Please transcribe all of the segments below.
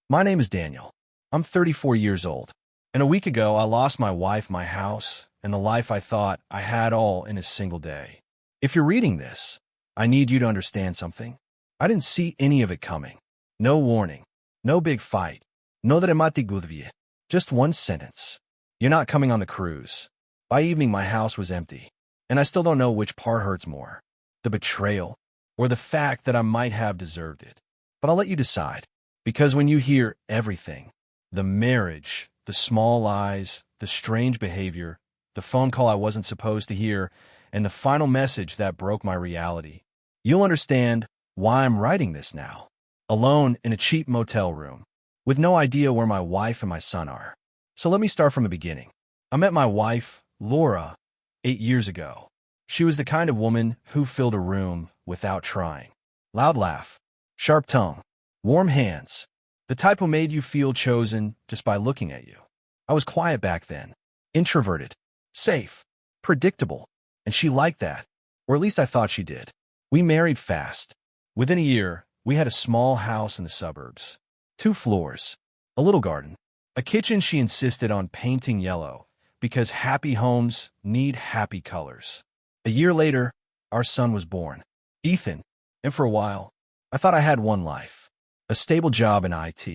My name is Daniel. I'm 34 years old. And a week ago, I lost my wife, my house, and the life I thought I had all in a single day. If you're reading this, I need you to understand something. I didn't see any of it coming. No warning. No big fight. No dramati gudvie. Just one sentence. You're not coming on the cruise. By evening, my house was empty. And I still don't know which part hurts more. The betrayal, or the fact that I might have deserved it. But I'll let you decide. Because when you hear everything, the marriage, the small lies, the strange behavior, the phone call I wasn't supposed to hear, and the final message that broke my reality, you'll understand why I'm writing this now. Alone in a cheap motel room, with no idea where my wife and my son are. So let me start from the beginning. I met my wife, Laura, 8 years ago. She was the kind of woman who filled a room without trying. Loud laugh, sharp tongue, warm hands, the type who made you feel chosen just by looking at you. I was quiet back then, introverted, safe, predictable, and she liked that, or at least I thought she did. We married fast. Within a year, we had a small house in the suburbs, 2 floors, a little garden, a kitchen she insisted on painting yellow because happy homes need happy colors. A year later, our son was born, Ethan, and for a while, I thought I had one life, a stable job in IT,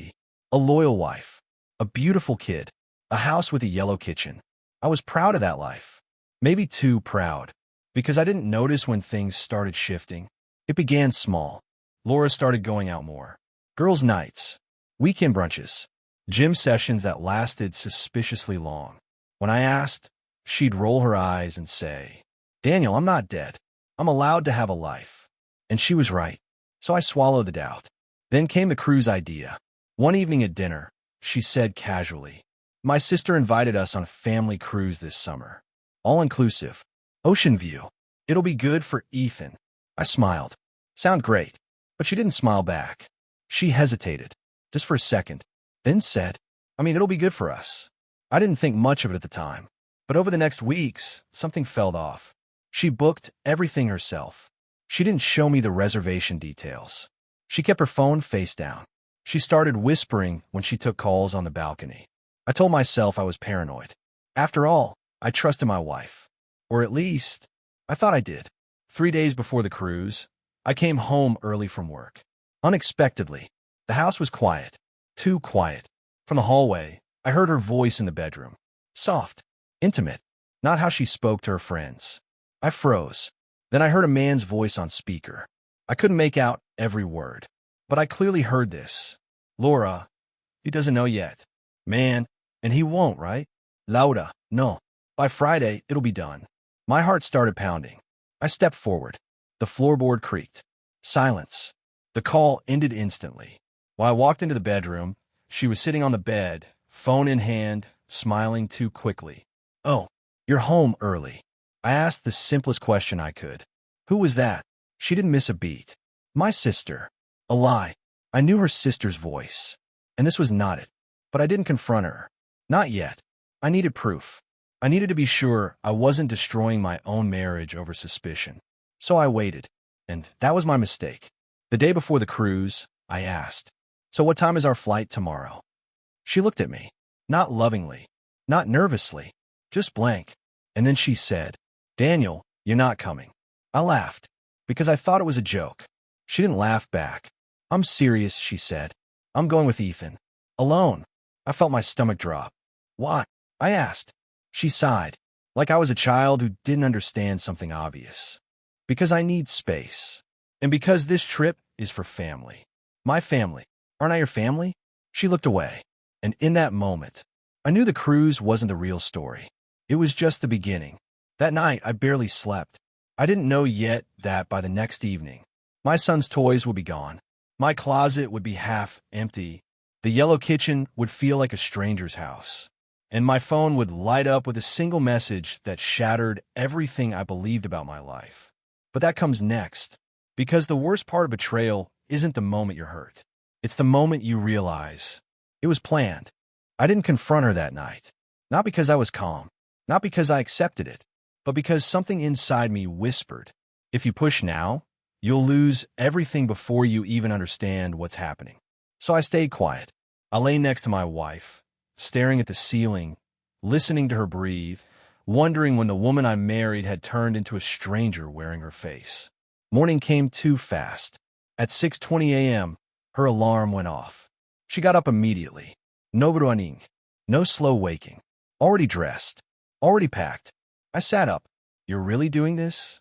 a loyal wife, a beautiful kid, a house with a yellow kitchen. I was proud of that life, maybe too proud, because I didn't notice when things started shifting. It began small. Laura started going out more. Girls' nights, weekend brunches, gym sessions that lasted suspiciously long. When I asked, she'd roll her eyes and say, "Daniel, I'm not dead. I'm allowed to have a life." And she was right. So I swallowed the doubt. Then came the cruise idea. One evening at dinner, she said casually, "My sister invited us on a family cruise this summer. All-inclusive. Ocean view. It'll be good for Ethan." I smiled. Sound great. But she didn't smile back. She hesitated, just for a second, then said, "It'll be good for us." I didn't think much of it at the time. But over the next weeks, something fell off. She booked everything herself. She didn't show me the reservation details. She kept her phone face down. She started whispering when she took calls on the balcony. I told myself I was paranoid. After all, I trusted my wife. Or at least, I thought I did. 3 days before the cruise, I came home early from work. Unexpectedly, the house was quiet. Too quiet. From the hallway, I heard her voice in the bedroom. Soft. Intimate. Not how she spoke to her friends. I froze. Then I heard a man's voice on speaker. I couldn't make out every word, but I clearly heard this. "Laura, he doesn't know yet." "Man, and he won't, right?" "Laura, no. By Friday, it'll be done." My heart started pounding. I stepped forward. The floorboard creaked. Silence. The call ended instantly. When I walked into the bedroom, she was sitting on the bed, phone in hand, smiling too quickly. "Oh, you're home early." I asked the simplest question I could. "Who was that?" She didn't miss a beat. "My sister." A lie. I knew her sister's voice. And this was not it. But I didn't confront her. Not yet. I needed proof. I needed to be sure I wasn't destroying my own marriage over suspicion. So I waited. And that was my mistake. The day before the cruise, I asked, "So what time is our flight tomorrow?" She looked at me. Not lovingly. Not nervously. Just blank. And then she said, "Daniel, you're not coming." I laughed, because I thought it was a joke. She didn't laugh back. "I'm serious," she said. "I'm going with Ethan. Alone." I felt my stomach drop. "Why?" I asked. She sighed, like I was a child who didn't understand something obvious. "Because I need space. And because this trip is for family. My family. Aren't I your family?" She looked away. And in that moment, I knew the cruise wasn't the real story. It was just the beginning. That night, I barely slept. I didn't know yet that by the next evening, my son's toys would be gone. My closet would be half empty. The yellow kitchen would feel like a stranger's house. And my phone would light up with a single message that shattered everything I believed about my life. But that comes next. Because the worst part of betrayal isn't the moment you're hurt. It's the moment you realize it was planned. I didn't confront her that night. Not because I was calm. Not because I accepted it, but because something inside me whispered, "If you push now, you'll lose everything before you even understand what's happening." So I stayed quiet. I lay next to my wife, staring at the ceiling, listening to her breathe, wondering when the woman I married had turned into a stranger wearing her face. Morning came too fast. At 6:20 a.m., her alarm went off. She got up immediately. No running, no slow waking. Already dressed, already packed. I sat up. "You're really doing this?"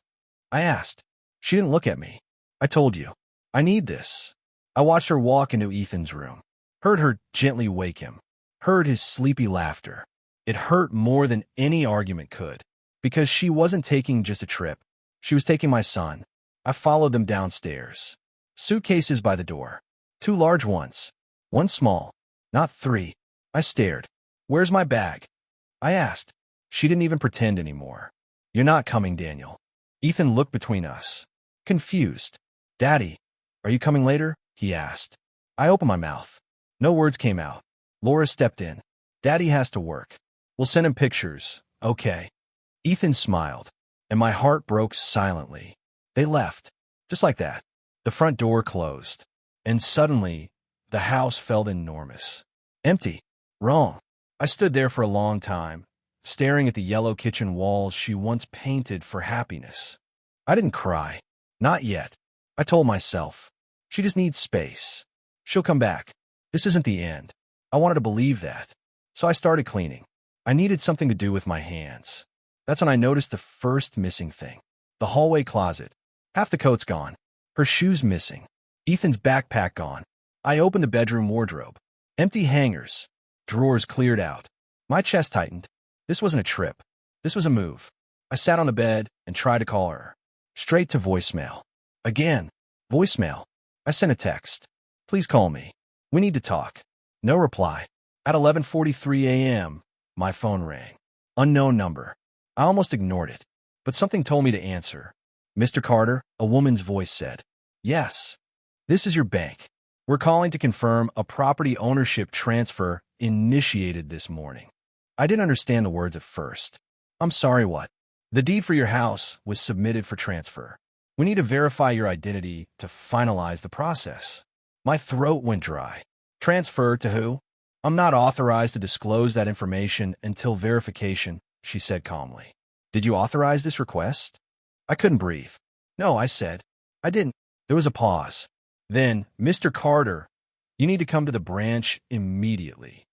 I asked. She didn't look at me. "I told you. I need this." I watched her walk into Ethan's room. Heard her gently wake him. Heard his sleepy laughter. It hurt more than any argument could. Because she wasn't taking just a trip. She was taking my son. I followed them downstairs. Suitcases by the door. 2 large ones. 1 small. Not 3. I stared. "Where's my bag?" I asked. She didn't even pretend anymore. "You're not coming, Daniel." Ethan looked between us. Confused. "Daddy, are you coming later?" he asked. I opened my mouth. No words came out. Laura stepped in. "Daddy has to work. We'll send him pictures, okay?" Ethan smiled, and my heart broke silently. They left. Just like that. The front door closed. And suddenly, the house felt enormous. Empty. Wrong. I stood there for a long time, staring at the yellow kitchen walls she once painted for happiness. I didn't cry. Not yet. I told myself, she just needs space. She'll come back. This isn't the end. I wanted to believe that. So I started cleaning. I needed something to do with my hands. That's when I noticed the first missing thing. The hallway closet. Half the coat's gone. Her shoes missing. Ethan's backpack gone. I opened the bedroom wardrobe. Empty hangers. Drawers cleared out. My chest tightened. This wasn't a trip. This was a move. I sat on the bed and tried to call her. Straight to voicemail. Again. Voicemail. I sent a text. "Please call me. We need to talk." No reply. At 11:43 a.m., my phone rang. Unknown number. I almost ignored it, but something told me to answer. "Mr. Carter," a woman's voice said. "Yes. This is your bank. We're calling to confirm a property ownership transfer initiated this morning." I didn't understand the words at first. "I'm sorry, what?" "The deed for your house was submitted for transfer. We need to verify your identity to finalize the process." My throat went dry. "Transfer to who?" "I'm not authorized to disclose that information until verification," she said calmly. "Did you authorize this request?" I couldn't breathe. "No," I said. "I didn't." There was a pause. Then, "Mr. Carter, you need to come to the branch immediately."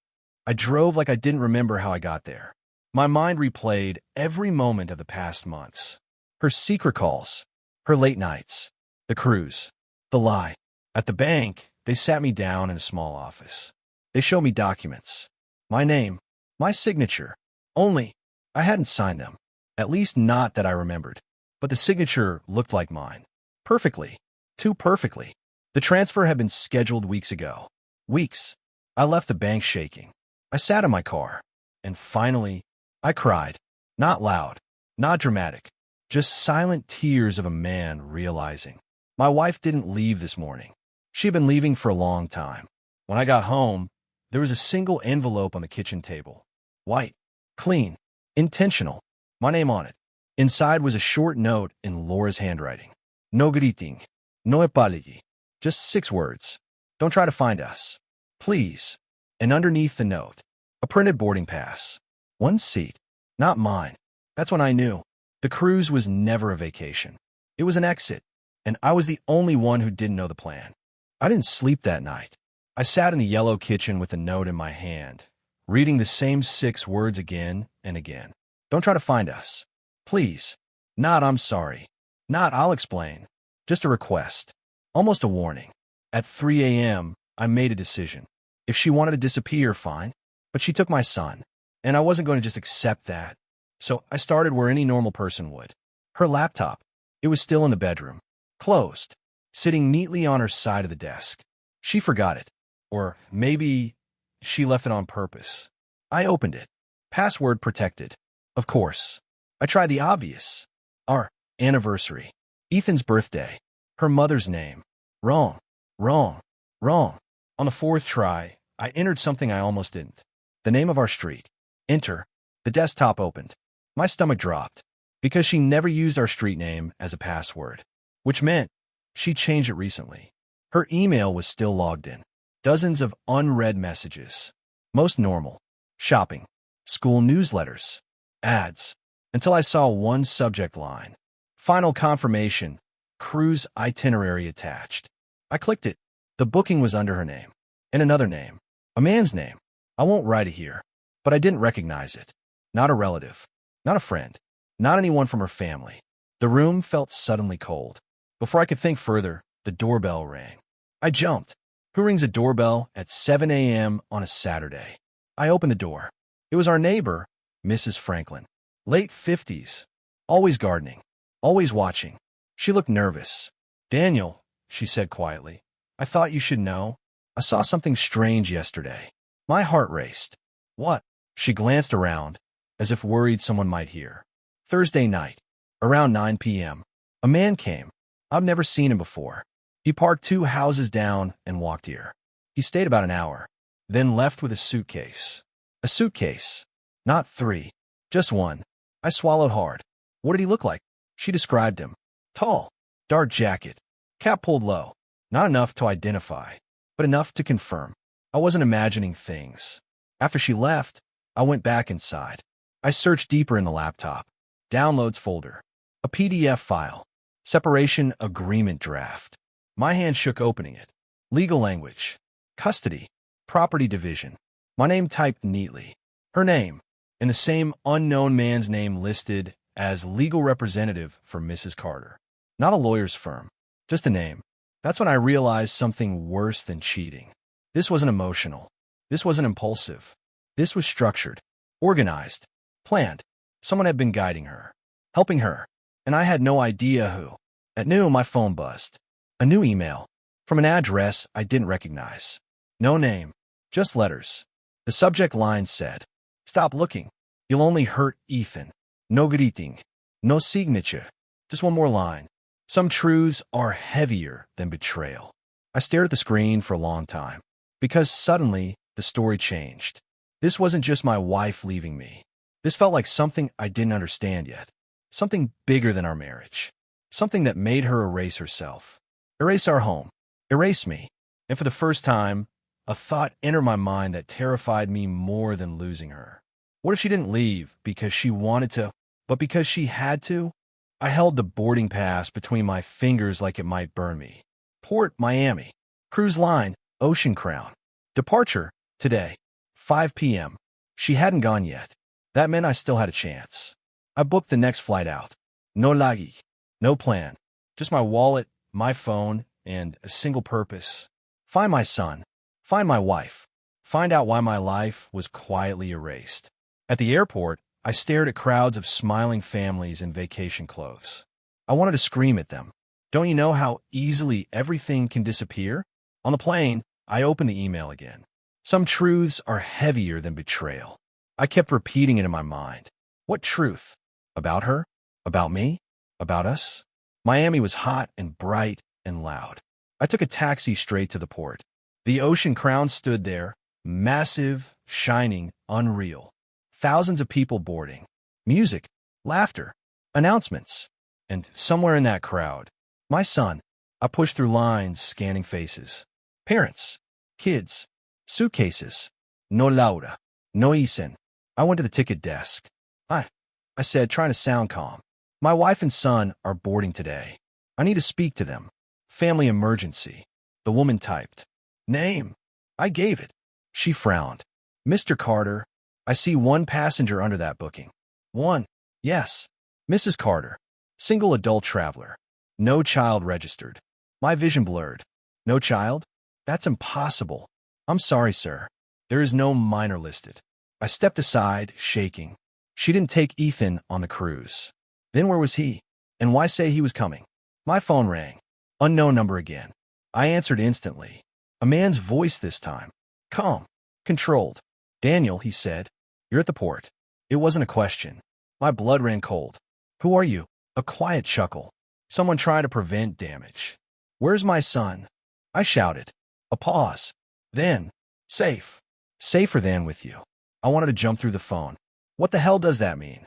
I drove like I didn't remember how I got there. My mind replayed every moment of the past months. Her secret calls, her late nights, the cruise, the lie. At the bank, they sat me down in a small office. They showed me documents. My name, my signature. Only, I hadn't signed them. At least not that I remembered. But the signature looked like mine. Perfectly. Too perfectly. The transfer had been scheduled weeks ago. Weeks. I left the bank shaking. I sat in my car. And finally, I cried. Not loud. Not dramatic. Just silent tears of a man realizing. My wife didn't leave this morning. She'd been leaving for a long time. When I got home, there was a single envelope on the kitchen table. White. Clean. Intentional. My name on it. Inside was a short note in Laura's handwriting. "No greeting. No apology." Just 6 words. "Don't try to find us. Please." And underneath the note, a printed boarding pass. 1 seat. Not mine. That's when I knew. The cruise was never a vacation. It was an exit. And I was the only one who didn't know the plan. I didn't sleep that night. I sat in the yellow kitchen with the note in my hand, reading the same 6 words again and again. "Don't try to find us. Please." Not "I'm sorry." Not "I'll explain." Just a request. Almost a warning. At 3 a.m., I made a decision. If she wanted to disappear, fine. But she took my son, and I wasn't going to just accept that. So I started where any normal person would. Her laptop. It was still in the bedroom. Closed. Sitting neatly on her side of the desk. She forgot it. Or maybe she left it on purpose. I opened it. Password protected. Of course. I tried the obvious. Our anniversary. Ethan's birthday. Her mother's name. Wrong. Wrong. Wrong. On the 4th try, I entered something I almost didn't. The name of our street. Enter. The desktop opened. My stomach dropped. Because she never used our street name as a password. Which meant she changed it recently. Her email was still logged in. Dozens of unread messages. Most normal. Shopping. School newsletters. Ads. Until I saw one subject line. Final confirmation. Cruise itinerary attached. I clicked it. The booking was under her name. And another name. A man's name. I won't write it here. But I didn't recognize it. Not a relative. Not a friend. Not anyone from her family. The room felt suddenly cold. Before I could think further, the doorbell rang. I jumped. Who rings a doorbell at 7 a.m. on a Saturday? I opened the door. It was our neighbor, Mrs. Franklin. Late 50s. Always gardening. Always watching. She looked nervous. "Daniel," she said quietly, "I thought you should know. I saw something strange yesterday." My heart raced. "What?" She glanced around, as if worried someone might hear. Thursday night, around 9 p.m., a man came. I've never seen him before. He parked 2 houses down and walked here. He stayed about an hour, then left with a suitcase. A suitcase. Not 3. Just 1. I swallowed hard. What did he look like? She described him. Tall. Dark jacket. Cap pulled low. Not enough to identify, but enough to confirm. I wasn't imagining things. After she left, I went back inside. I searched deeper in the laptop. Downloads folder. A PDF file. Separation agreement draft. My hand shook opening it. Legal language. Custody. Property division. My name typed neatly. Her name. And the same unknown man's name listed as legal representative for Mrs. Carter. Not a lawyer's firm. Just a name. That's when I realized something worse than cheating. This wasn't emotional. This wasn't impulsive. This was structured. Organized. Planned. Someone had been guiding her. Helping her. And I had no idea who. At noon, my phone buzzed. A new email. From an address I didn't recognize. No name. Just letters. The subject line said, "Stop looking. You'll only hurt Ethan. No greeting. No signature. Just one more line. Some truths are heavier than betrayal." I stared at the screen for a long time. Because suddenly, the story changed. This wasn't just my wife leaving me. This felt like something I didn't understand yet. Something bigger than our marriage. Something that made her erase herself. Erase our home. Erase me. And for the first time, a thought entered my mind that terrified me more than losing her. What if she didn't leave because she wanted to, but because she had to? I held the boarding pass between my fingers like it might burn me. Port, Miami. Cruise line, Ocean Crown. Departure, today, 5 p.m. She hadn't gone yet. That meant I still had a chance. I booked the next flight out. No lagi. No plan. Just my wallet, my phone, and a single purpose. Find my son. Find my wife. Find out why my life was quietly erased. At the airport, I stared at crowds of smiling families in vacation clothes. I wanted to scream at them. Don't you know how easily everything can disappear? On the plane, I opened the email again. Some truths are heavier than betrayal. I kept repeating it in my mind. What truth? About her? About me? About us? Miami was hot and bright and loud. I took a taxi straight to the port. The Ocean Crown stood there, massive, shining, unreal. Thousands of people boarding. Music, laughter, announcements. And somewhere in that crowd, my son. I pushed through lines, scanning faces. Parents, kids, suitcases. No Laura, no Isen. I went to the ticket desk. Hi, I said, trying to sound calm. My wife and son are boarding today. I need to speak to them. Family emergency. The woman typed. Name. I gave it. She frowned. Mr. Carter. I see one passenger under that booking. One. Yes. Mrs. Carter. Single adult traveler. No child registered. My vision blurred. No child? That's impossible. I'm sorry, sir. There is no minor listed. I stepped aside, shaking. She didn't take Ethan on the cruise. Then where was he? And why say he was coming? My phone rang. Unknown number again. I answered instantly. A man's voice this time. Calm. Controlled. Daniel, he said. You're at the port. It wasn't a question. My blood ran cold. Who are you? A quiet chuckle. Someone trying to prevent damage. Where's my son? I shouted. A pause. Then, safe. Safer than with you. I wanted to jump through the phone. What the hell does that mean?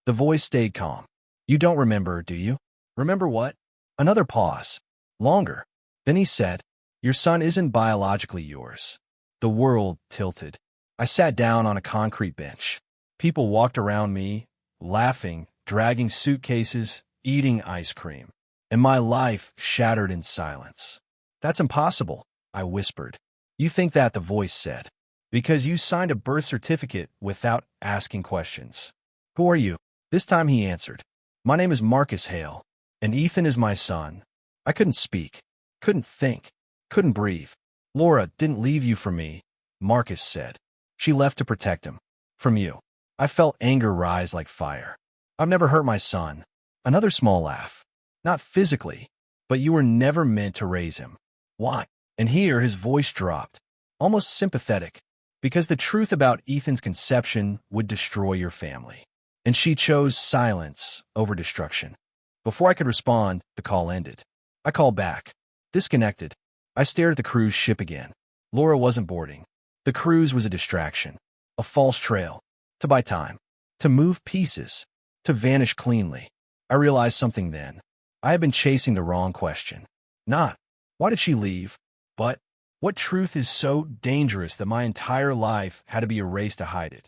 The voice stayed calm. You don't remember, do you? Remember what? Another pause. Longer. Then he said, Your son isn't biologically yours. The world tilted. I sat down on a concrete bench. People walked around me, laughing, dragging suitcases, eating ice cream. And my life shattered in silence. That's impossible, I whispered. You think that, the voice said. Because you signed a birth certificate without asking questions. Who are you? This time he answered. My name is Marcus Hale, and Ethan is my son. I couldn't speak, couldn't think, couldn't breathe. Laura didn't leave you for me, Marcus said. She left to protect him. From you. I felt anger rise like fire. I've never hurt my son. Another small laugh. Not physically, but you were never meant to raise him. Why? And here his voice dropped, almost sympathetic, because the truth about Ethan's conception would destroy your family. And she chose silence over destruction. Before I could respond, the call ended. I called back. Disconnected. I stared at the cruise ship again. Laura wasn't boarding. The cruise was a distraction. A false trail. To buy time. To move pieces. To vanish cleanly. I realized something then. I had been chasing the wrong question. Not, why did she leave? But, what truth is so dangerous that my entire life had to be erased to hide it?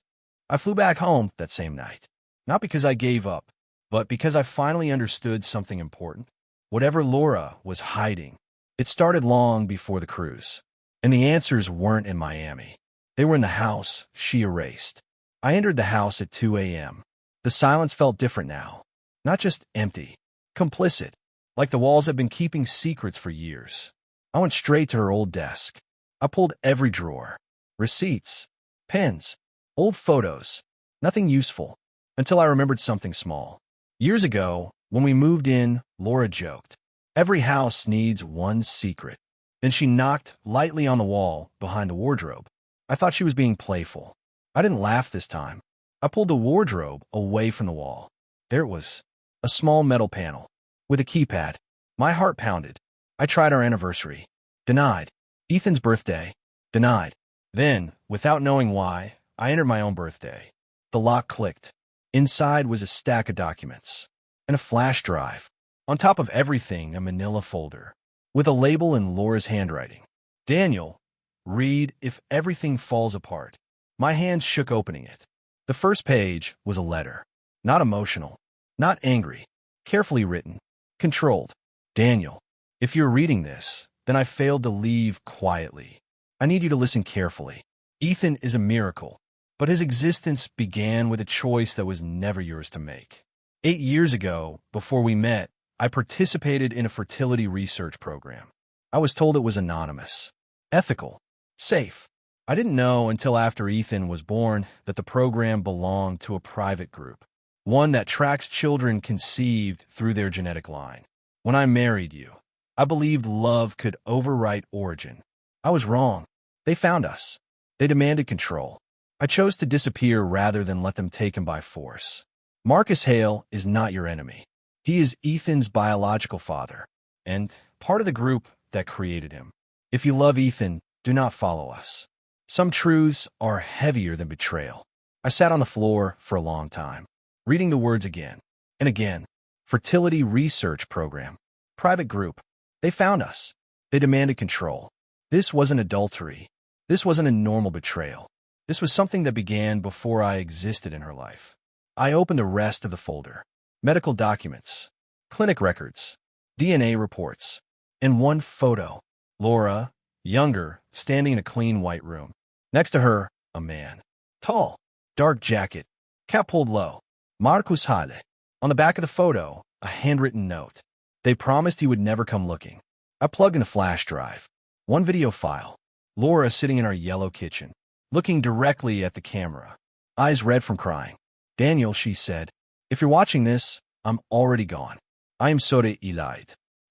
I flew back home that same night. Not because I gave up, but because I finally understood something important. Whatever Laura was hiding, it started long before the cruise. And the answers weren't in Miami. They were in the house she erased. I entered the house at 2 a.m. The silence felt different now. Not just empty, complicit, like the walls had been keeping secrets for years. I went straight to her old desk. I pulled every drawer. Receipts, pens, old photos, nothing useful, until I remembered something small. Years ago, when we moved in, Laura joked, "Every house needs one secret." Then she knocked lightly on the wall behind the wardrobe. I thought she was being playful. I didn't laugh this time. I pulled the wardrobe away from the wall. There it was, a small metal panel, with a keypad. My heart pounded. I tried our anniversary. Denied. Ethan's birthday. Denied. Then, without knowing why, I entered my own birthday. The lock clicked. Inside was a stack of documents. And a flash drive. On top of everything, a manila folder. With a label in Laura's handwriting. Daniel, read if everything falls apart. My hands shook opening it. The first page was a letter. Not emotional. Not angry. Carefully written. Controlled. Daniel, if you're reading this, then I failed to leave quietly. I need you to listen carefully. Ethan is a miracle, but his existence began with a choice that was never yours to make. 8 years ago, before we met, I participated in a fertility research program. I was told it was anonymous, ethical, safe. I didn't know until after Ethan was born that the program belonged to a private group, one that tracks children conceived through their genetic line. When I married you, I believed love could overwrite origin. I was wrong. They found us. They demanded control. I chose to disappear rather than let them take him by force. Marcus Hale is not your enemy. He is Ethan's biological father, and part of the group that created him. If you love Ethan, do not follow us. Some truths are heavier than betrayal. I sat on the floor for a long time, reading the words again and again. Fertility research program. Private group. They found us. They demanded control. This wasn't adultery. This wasn't a normal betrayal. This was something that began before I existed in her life. I opened the rest of the folder. Medical documents, clinic records, DNA reports, and one photo. Laura, younger, standing in a clean white room. Next to her, a man. Tall, dark jacket, cap pulled low. Marcus Hale. On the back of the photo, a handwritten note. They promised he would never come looking. I plugged in a flash drive. One video file. Laura sitting in our yellow kitchen, looking directly at the camera. Eyes red from crying. Daniel, she said, if you're watching this, I'm already gone. I am sorry, Eli.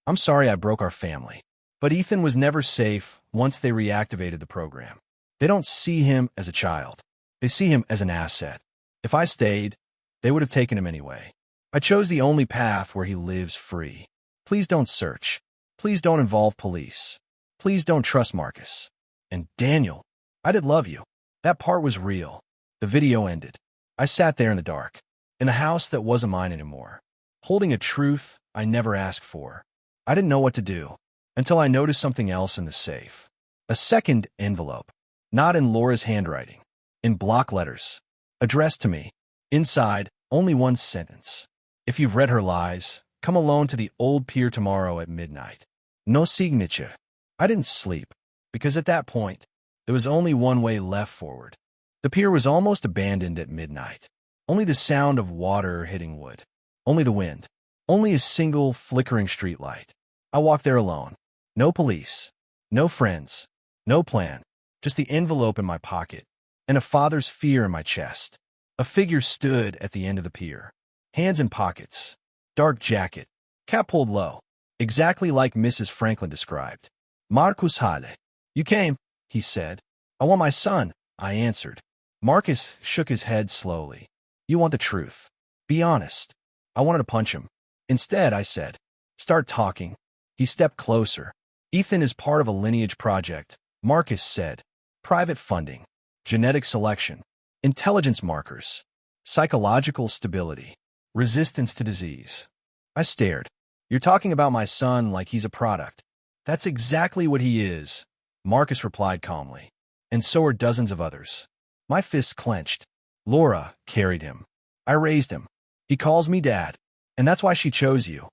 I'm sorry I broke our family. But Ethan was never safe once they reactivated the program. They don't see him as a child. They see him as an asset. If I stayed, they would have taken him anyway. I chose the only path where he lives free. Please don't search. Please don't involve police. Please don't trust Marcus. And Daniel, I did love you. That part was real. The video ended. I sat there in the dark, in a house that wasn't mine anymore, holding a truth I never asked for. I didn't know what to do. until I noticed something else in the safe. A second envelope, not in Laura's handwriting, in block letters, addressed to me. Inside, only one sentence. If you've read her lies, come alone to the old pier tomorrow at midnight. No signature. I didn't sleep, because at that point, there was only one way left forward. The pier was almost abandoned at midnight. Only the sound of water hitting wood. Only the wind. Only a single flickering streetlight. I walked there alone. No police. No friends. No plan. Just the envelope in my pocket. And a father's fear in my chest. A figure stood at the end of the pier. Hands in pockets. Dark jacket. Cap pulled low. Exactly like Mrs. Franklin described. Marcus Hale. You came, he said. I want my son, I answered. Marcus shook his head slowly. You want the truth. Be honest. I wanted to punch him. Instead, I said, start talking. He stepped closer. Ethan is part of a lineage project, Marcus said. Private funding, genetic selection, intelligence markers, psychological stability, resistance to disease. I stared. You're talking about my son like he's a product. That's exactly what he is, Marcus replied calmly. And so are dozens of others. My fists clenched. Laura carried him. I raised him. He calls me dad. And that's why she chose you.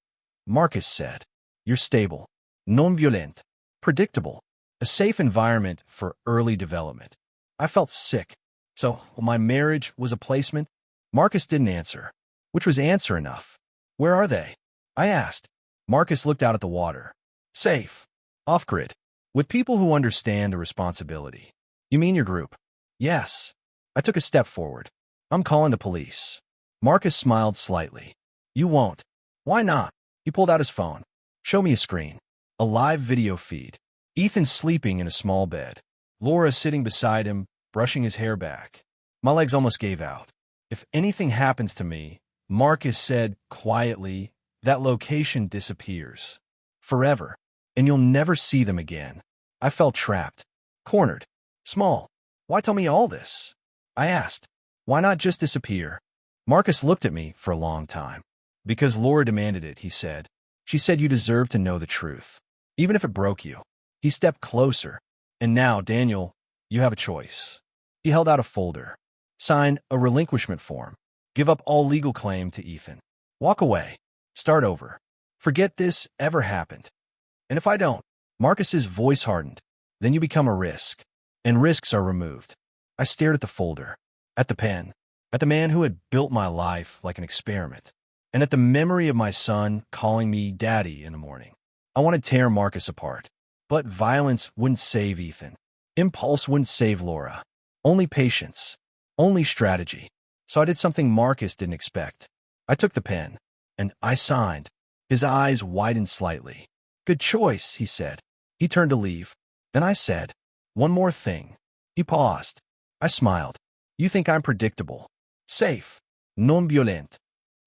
Marcus said, you're stable, non-violent, predictable, a safe environment for early development. I felt sick. So, my marriage was a placement? Marcus didn't answer, which was answer enough. Where are they? I asked. Marcus looked out at the water. Safe. Off-grid. With people who understand the responsibility. You mean your group? Yes. I took a step forward. I'm calling the police. Marcus smiled slightly. You won't. Why not? He pulled out his phone. Show me a screen. A live video feed. Ethan sleeping in a small bed. Laura sitting beside him, brushing his hair back. My legs almost gave out. If anything happens to me, Marcus said quietly, that location disappears. Forever. And you'll never see them again. I felt trapped. Cornered. Small. Why tell me all this? I asked. Why not just disappear? Marcus looked at me for a long time. Because Laura demanded it, he said. She said you deserve to know the truth. Even if it broke you. He stepped closer. And now, Daniel, you have a choice. He held out a folder. Sign a relinquishment form. Give up all legal claim to Ethan. Walk away. Start over. Forget this ever happened. And if I don't, Marcus's voice hardened. Then you become a risk. And risks are removed. I stared at the folder. At the pen. At the man who had built my life like an experiment. And at the memory of my son calling me daddy in the morning. I wanted to tear Marcus apart. But violence wouldn't save Ethan. Impulse wouldn't save Laura. Only patience. Only strategy. So I did something Marcus didn't expect. I took the pen. And I signed. His eyes widened slightly. Good choice, he said. He turned to leave. Then I said, one more thing. He paused. I smiled. You think I'm predictable. Safe. Non-violent.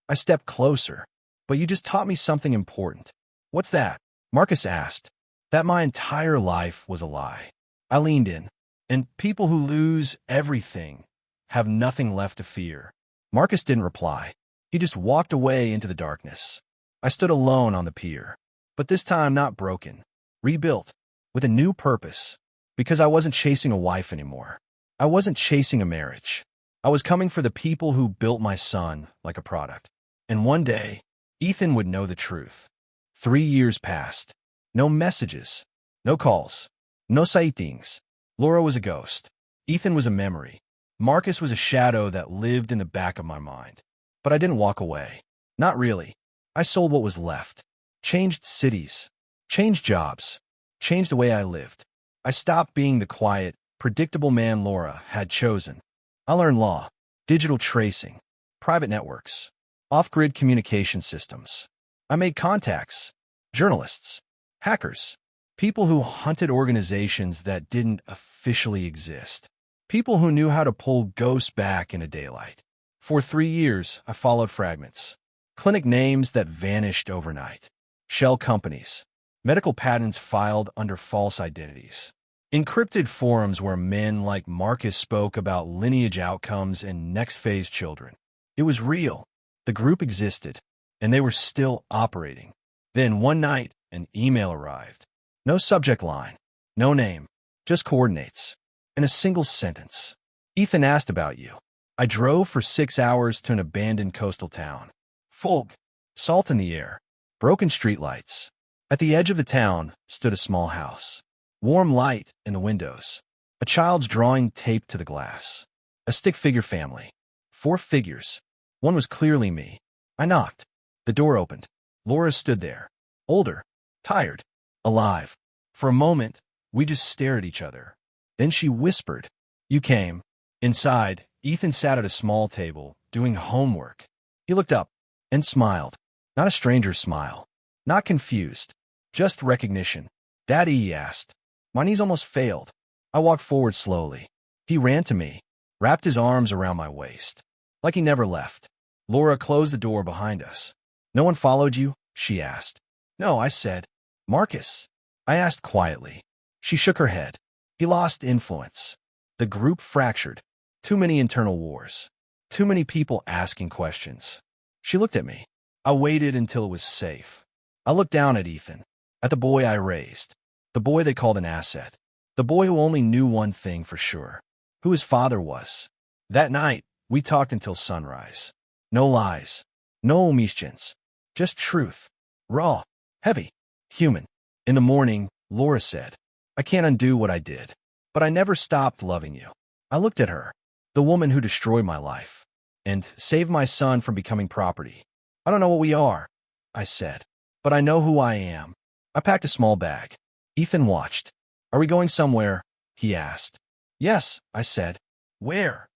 I stepped closer. But you just taught me something important. What's that? Marcus asked. That my entire life was a lie. I leaned in. And people who lose everything have nothing left to fear. Marcus didn't reply. He just walked away into the darkness. I stood alone on the pier. But this time not broken. Rebuilt. With a new purpose. Because I wasn't chasing a wife anymore. I wasn't chasing a marriage. I was coming for the people who built my son like a product. And one day, Ethan would know the truth. 3 years passed. No messages. No calls. No sightings. Laura was a ghost. Ethan was a memory. Marcus was a shadow that lived in the back of my mind. But I didn't walk away. Not really. I sold what was left. Changed cities. Changed jobs. Changed the way I lived. I stopped being the quiet, predictable man Laura had chosen. I learned law, digital tracing, private networks, off-grid communication systems. I made contacts, journalists, hackers, people who hunted organizations that didn't officially exist, people who knew how to pull ghosts back into daylight. For 3 years, I followed fragments, clinic names that vanished overnight, shell companies, medical patents filed under false identities, encrypted forums where men like Marcus spoke about lineage outcomes and next-phase children. It was real. The group existed, and they were still operating. Then one night, an email arrived. No subject line. No name. Just coordinates. In a single sentence. Ethan asked about you. I drove for 6 hours to an abandoned coastal town. Fog. Salt in the air. Broken streetlights. At the edge of the town stood a small house. Warm light in the windows. A child's drawing taped to the glass. A stick-figure family. 4 figures. One was clearly me. I knocked. The door opened. Laura stood there. Older. Tired. Alive. For a moment, we just stared at each other. Then she whispered, "You came." Inside, Ethan sat at a small table, doing homework. He looked up and smiled. Not a stranger's smile. Not confused. Just recognition. "Daddy," he asked. My knees almost failed. I walked forward slowly. He ran to me, wrapped his arms around my waist. Like he never left. Laura closed the door behind us. "No one followed you?" she asked. "No," I said. "Marcus?" I asked quietly. She shook her head. "He lost influence. The group fractured. Too many internal wars. Too many people asking questions." She looked at me. I waited until it was safe. I looked down at Ethan, at the boy I raised, the boy they called an asset, the boy who only knew one thing for sure, who his father was. That night, we talked until sunrise. No lies, no omissions, just truth. Raw, heavy, human. In the morning, Laura said, "I can't undo what I did, but I never stopped loving you." I looked at her, the woman who destroyed my life, and saved my son from becoming property. "I don't know what we are," I said, "but I know who I am." I packed a small bag. Ethan watched. "Are we going somewhere?" he asked. "Yes," I said. "Where?"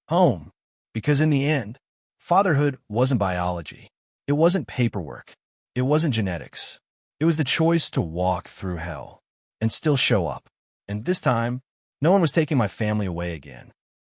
"Home." Because in the end, fatherhood wasn't biology. It wasn't paperwork. It wasn't genetics. It was the choice to walk through hell and still show up. And this time, no one was taking my family away again.